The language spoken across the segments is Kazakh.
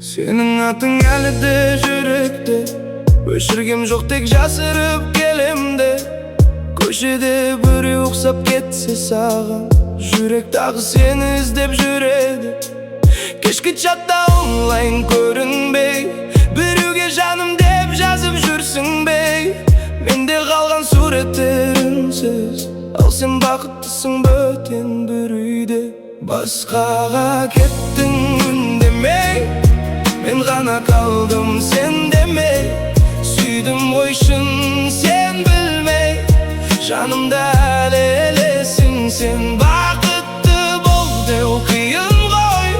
Senin atın geldi yürekte, öşürgem жоқ tek жасырып келемде. Көшеде біреу ұқсап кетсе саған, жүрек тағы сені іздеп жүреді. Кешкі чатта онлайн көрінбей, біреуге жаным деп жазып жүрсің бей. Менде қалған суреттерінсіз, ал сен бақыттысың бөтен бір үйде. Басқаға кеттің үндемей, мен ғана қалдым сен демей. Сүйдім ғой шын сен білмей, жанымда әлі елесің сен. Бақытты бол деу қиын ғой,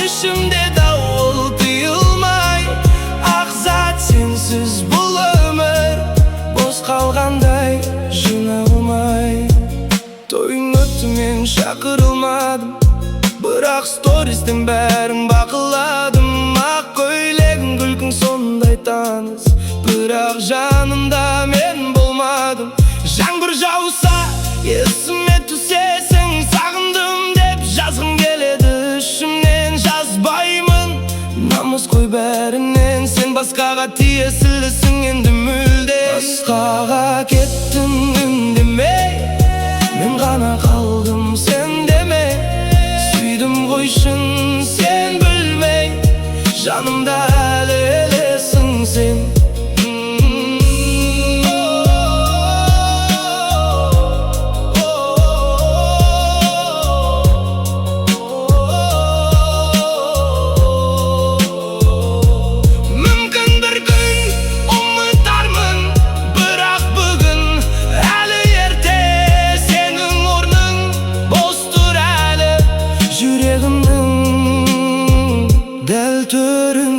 ішімде дауыл тыйылмай. Ақ сенсіз бұл өмір бос қалғандай жиналмай. Тойың өтті мен шақырылмадым, бірақ стористен бәрін бақыладым. Ақ көйлегің күлкің сондай таныс, бірақ жанымда мен болмадым. Жаңбыр жауса есіме түсесің, сағындым деп жазғым келеді ішімнен. Жазбаймын намыс қой бәрінен, сен басқаға тиесілісің енді мүлде. Басқаға кеттің үндемей, мен ғана қалдым сен демей. Сүйдім ғой шын сен білмей, жанымда әлі елесің сен. Мүмкін бір күн ұмытармын, бірақ бүгін әлі ерте. Сенің орның бос тұр әлі жүрегімнің дәл төрін.